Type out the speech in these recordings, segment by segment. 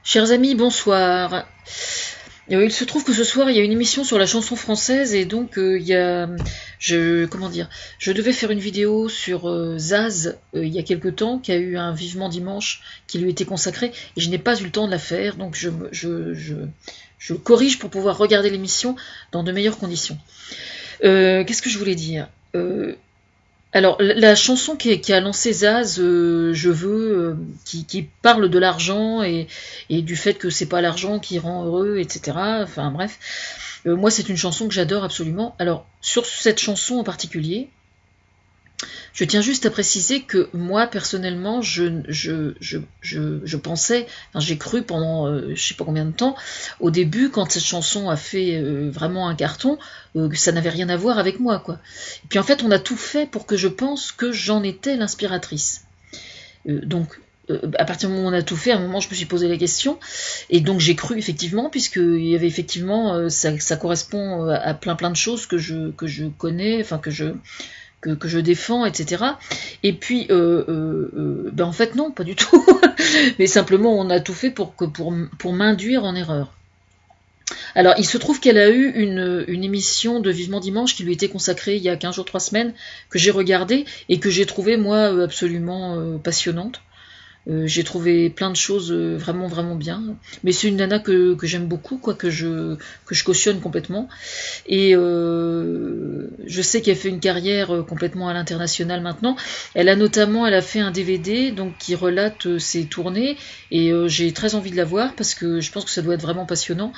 Chers amis, bonsoir. Il se trouve que ce soir, il y a une émission sur la chanson française et donc comment dire, je devais faire une vidéo sur Zaz il y a quelque temps, qui a eu un vivement dimanche qui lui était consacré et je n'ai pas eu le temps de la faire, donc je corrige pour pouvoir regarder l'émission dans de meilleures conditions. Qu'est-ce que je voulais dire Alors, la chanson qui a lancé Zaz, Je veux, qui parle de l'argent et du fait que c'est pas l'argent qui rend heureux, etc. Enfin bref, moi c'est une chanson que j'adore absolument. Alors, sur cette chanson en particulier, je tiens juste à préciser que moi, personnellement, je pensais, enfin, j'ai cru pendant je sais pas combien de temps, au début, quand cette chanson a fait vraiment un carton, que ça n'avait rien à voir avec moi, quoi. Et puis en fait, on a tout fait pour que je pense que j'en étais l'inspiratrice. À partir du moment où on a tout fait, à un moment, je me suis posé la question, et donc j'ai cru effectivement, puisqu'il y avait effectivement, ça correspond à plein de choses que je connais, enfin que je défends, etc. Et puis, en fait non, pas du tout. Mais simplement, on a tout fait pour m'induire en erreur. Alors, il se trouve qu'elle a eu une émission de Vivement Dimanche qui lui était consacrée il y a 15 jours, 3 semaines, que j'ai regardée et que j'ai trouvée, moi, absolument passionnante. J'ai trouvé plein de choses vraiment bien, mais c'est une nana que j'aime beaucoup, quoi, que je cautionne complètement, et je sais qu'elle fait une carrière complètement à l'international maintenant. Elle a fait un DVD donc qui relate ses tournées, et j'ai très envie de la voir parce que je pense que ça doit être vraiment passionnant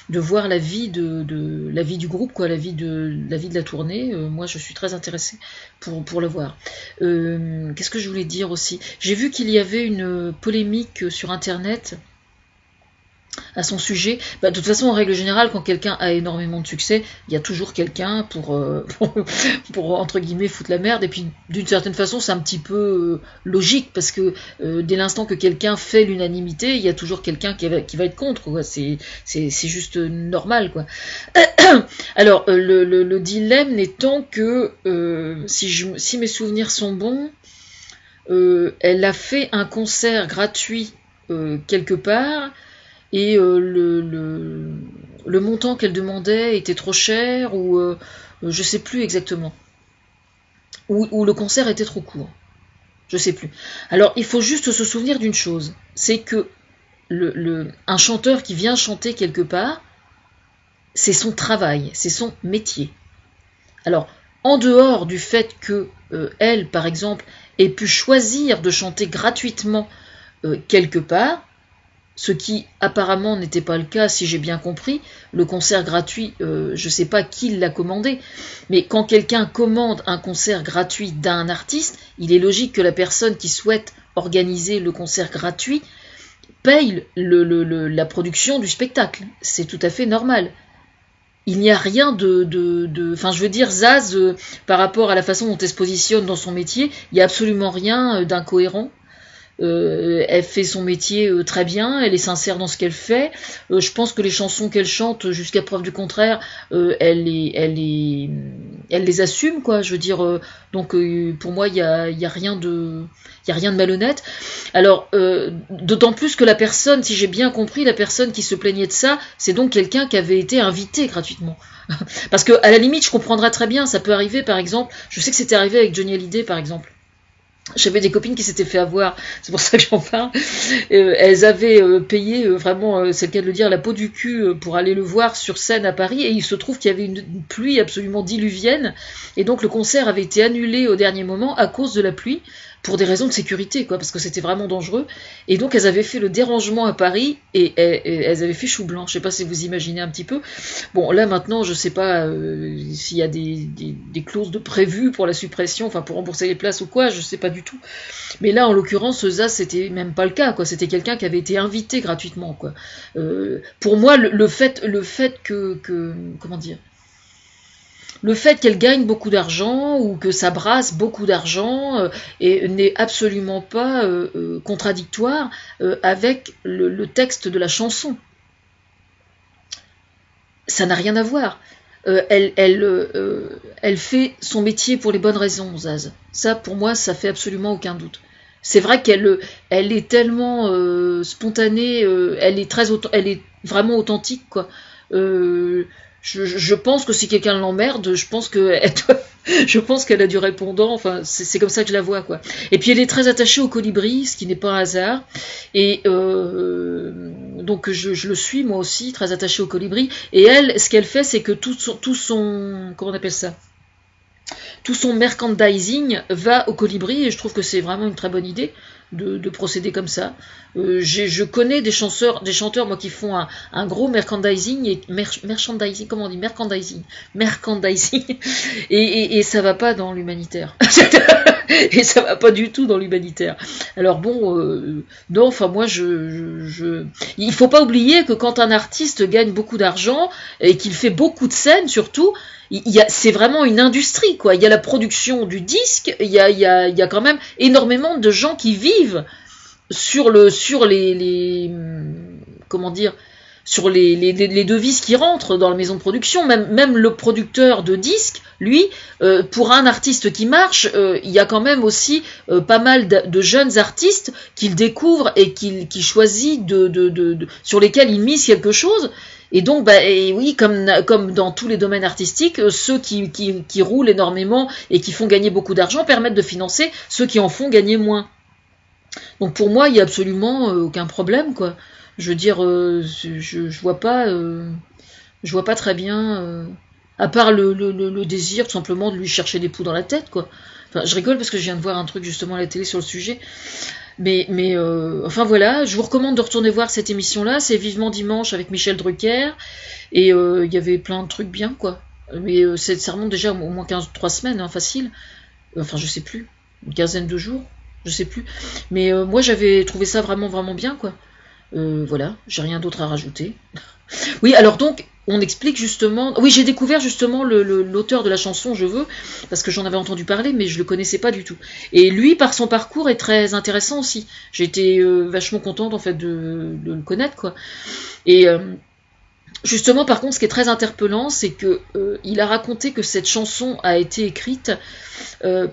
de voir la vie la vie du groupe, quoi, la vie de la tournée. Moi je suis très intéressée pour le voir. Qu'est-ce que je voulais dire aussi? J'ai vu qu'il y avait une polémique sur internet à son sujet. De toute façon, en règle générale, quand quelqu'un a énormément de succès, il y a toujours quelqu'un pour entre guillemets foutre la merde, et puis d'une certaine façon c'est un petit peu logique, parce que dès l'instant que quelqu'un fait l'unanimité, il y a toujours quelqu'un qui va être contre, quoi. C'est juste normal, quoi. Alors le dilemme n'étant que si mes souvenirs sont bons, elle a fait un concert gratuit quelque part, et le montant qu'elle demandait était trop cher, ou je sais plus exactement, ou le concert était trop court, je sais plus. Alors il faut juste se souvenir d'une chose, c'est que un chanteur qui vient chanter quelque part, c'est son travail, c'est son métier. Alors, en dehors du fait que elle, par exemple, ait pu choisir de chanter gratuitement quelque part, ce qui apparemment n'était pas le cas, si j'ai bien compris. Le concert gratuit, je ne sais pas qui l'a commandé, mais quand quelqu'un commande un concert gratuit d'un artiste, il est logique que la personne qui souhaite organiser le concert gratuit paye la production du spectacle. C'est tout à fait normal. Il n'y a rien enfin, je veux dire, Zaz, par rapport à la façon dont elle se positionne dans son métier, il n'y a absolument rien d'incohérent. Elle fait son métier très bien, elle est sincère dans ce qu'elle fait. Je pense que les chansons qu'elle chante, jusqu'à preuve du contraire, elle les assume, quoi. Je veux dire, donc pour moi, il y a rien de malhonnête. Alors, d'autant plus que la personne, si j'ai bien compris, la personne qui se plaignait de ça, c'est donc quelqu'un qui avait été invité gratuitement. Parce que à la limite, je comprendrais très bien, ça peut arriver, par exemple, je sais que c'était arrivé avec Johnny Hallyday, par exemple. J'avais des copines qui s'étaient fait avoir, c'est pour ça que j'en parle. Elles avaient payé vraiment, c'est le cas de le dire, la peau du cul pour aller le voir sur scène à Paris, et il se trouve qu'il y avait une pluie absolument diluvienne, et donc le concert avait été annulé au dernier moment à cause de la pluie, pour des raisons de sécurité, quoi, parce que c'était vraiment dangereux. Et donc elles avaient fait le dérangement à Paris, et elles avaient fait chou blanc. Je sais pas si vous imaginez un petit peu. Bon, là maintenant, je sais pas s'il y a des clauses de prévues pour la suppression, enfin pour rembourser les places ou quoi, je sais pas du tout. Mais là, en l'occurrence, ça c'était même pas le cas, quoi. C'était quelqu'un qui avait été invité gratuitement, quoi. Pour moi, le fait que comment dire, le fait qu'elle gagne beaucoup d'argent ou que ça brasse beaucoup d'argent n'est absolument pas contradictoire avec le texte de la chanson. Ça n'a rien à voir. Elle fait son métier pour les bonnes raisons, Zaz. Ça, pour moi, ça fait absolument aucun doute. C'est vrai elle est tellement spontanée, elle est vraiment authentique, quoi. Euh, je pense que si quelqu'un l'emmerde, je pense qu'elle a du répondant. Enfin, c'est comme ça que je la vois, quoi. Et puis elle est très attachée au colibri, ce qui n'est pas un hasard. Et donc je le suis moi aussi, très attachée au colibri. Et elle, ce qu'elle fait, c'est que tout son, comment on appelle ça? Tout son merchandising va au colibri et je trouve que c'est vraiment une très bonne idée de procéder comme ça. Je connais des chanteurs moi qui font un gros merchandising et merchandising, comment on dit, merchandising et ça va pas dans l'humanitaire. Et ça va pas du tout dans l'humanitaire. Alors bon, non, enfin moi il faut pas oublier que quand un artiste gagne beaucoup d'argent et qu'il fait beaucoup de scènes surtout, c'est vraiment une industrie, quoi. Il y a la production du disque, il y a quand même énormément de gens qui vivent sur les comment dire, sur les devises qui rentrent dans la maison de production. Même le producteur de disques, lui, pour un artiste qui marche, il y a quand même aussi pas mal de jeunes artistes qu'il découvre et qu'il choisit sur lesquels il mise quelque chose. Et donc, et oui, comme dans tous les domaines artistiques, ceux qui roulent énormément et qui font gagner beaucoup d'argent permettent de financer ceux qui en font gagner moins. Donc pour moi, il n'y a absolument aucun problème, quoi. Je veux dire, je vois pas très bien, à part le désir tout simplement de lui chercher des poux dans la tête, quoi. Enfin, je rigole parce que je viens de voir un truc justement à la télé sur le sujet. Mais enfin voilà, je vous recommande de retourner voir cette émission-là. C'est Vivement Dimanche avec Michel Drucker. Et il y avait plein de trucs bien, quoi. Mais ça remonte déjà au moins 3 semaines, hein, facile. Enfin, je sais plus. Une quinzaine de jours, je sais plus. Mais moi, j'avais trouvé ça vraiment, vraiment bien, quoi. Voilà, j'ai rien d'autre à rajouter. Oui, alors donc, on explique justement... Oui, j'ai découvert justement l'auteur de la chanson Je veux, parce que j'en avais entendu parler, mais je le connaissais pas du tout. Et lui, par son parcours, est très intéressant aussi. J'ai été vachement contente, en fait, de le connaître, quoi. Et... justement, par contre, ce qui est très interpellant, c'est que il a raconté que cette chanson a été écrite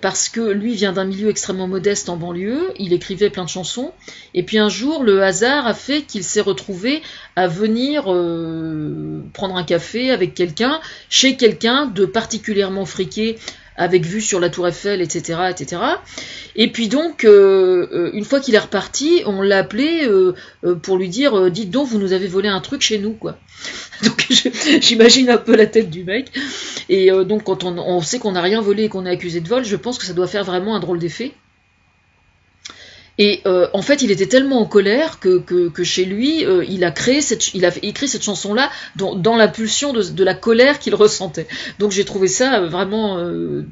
parce que lui vient d'un milieu extrêmement modeste en banlieue, il écrivait plein de chansons, et puis un jour, le hasard a fait qu'il s'est retrouvé à venir prendre un café avec quelqu'un, chez quelqu'un de particulièrement friqué, avec vue sur la Tour Eiffel, etc., etc. Et puis donc, une fois qu'il est reparti, on l'a appelé pour lui dire dites donc, vous nous avez volé un truc chez nous, quoi. Donc j'imagine un peu la tête du mec. Et donc quand on sait qu'on n'a rien volé et qu'on est accusé de vol, je pense que ça doit faire vraiment un drôle d'effet. Et en fait, il était tellement en colère que chez lui, il a écrit cette chanson-là dans l'impulsion de la colère qu'il ressentait. Donc j'ai trouvé ça vraiment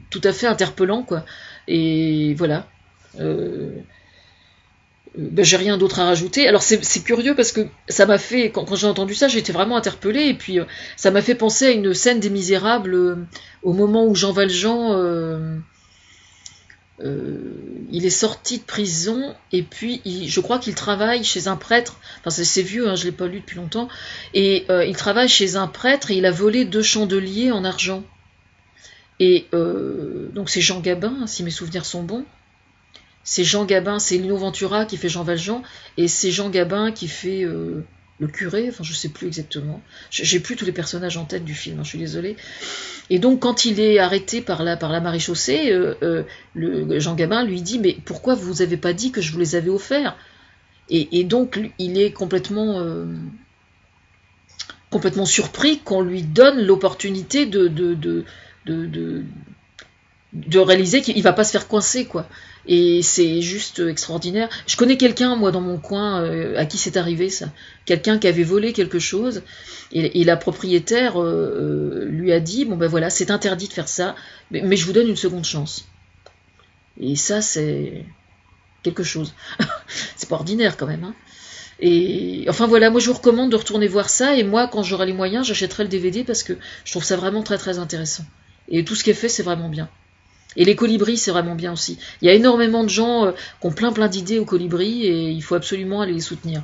tout à fait interpellant, quoi. Et voilà. J'ai rien d'autre à rajouter. Alors c'est curieux parce que ça m'a fait, quand j'ai entendu ça, j'ai été vraiment interpellée, et puis ça m'a fait penser à une scène des Misérables au moment où Jean Valjean il est sorti de prison, et puis je crois qu'il travaille chez un prêtre, enfin c'est vieux, hein, je l'ai pas lu depuis longtemps, et il travaille chez un prêtre et il a volé 2 chandeliers en argent. Et donc c'est Jean Gabin, hein, si mes souvenirs sont bons. C'est Jean Gabin, c'est Lino Ventura qui fait Jean Valjean, et c'est Jean Gabin qui fait le curé, enfin je sais plus exactement. J'ai plus tous les personnages en tête du film, hein, je suis désolée. Et donc quand il est arrêté par la maréchaussée, Jean Gabin lui dit mais pourquoi vous avez pas dit que je vous les avais offerts? Et donc il est complètement surpris qu'on lui donne l'opportunité de réaliser qu'il va pas se faire coincer, quoi. Et c'est juste extraordinaire. Je connais quelqu'un, moi, dans mon coin, à qui c'est arrivé, ça. Quelqu'un qui avait volé quelque chose, et la propriétaire lui a dit, bon ben voilà, c'est interdit de faire ça, mais je vous donne une seconde chance. Et ça, c'est quelque chose. C'est pas ordinaire, quand même, hein. Et enfin voilà, moi je vous recommande de retourner voir ça, et moi, quand j'aurai les moyens, j'achèterai le DVD, parce que je trouve ça vraiment très très intéressant. Et tout ce qui est fait, c'est vraiment bien. Et les colibris, c'est vraiment bien aussi. Il y a énormément de gens qui ont plein d'idées aux colibris, et il faut absolument aller les soutenir.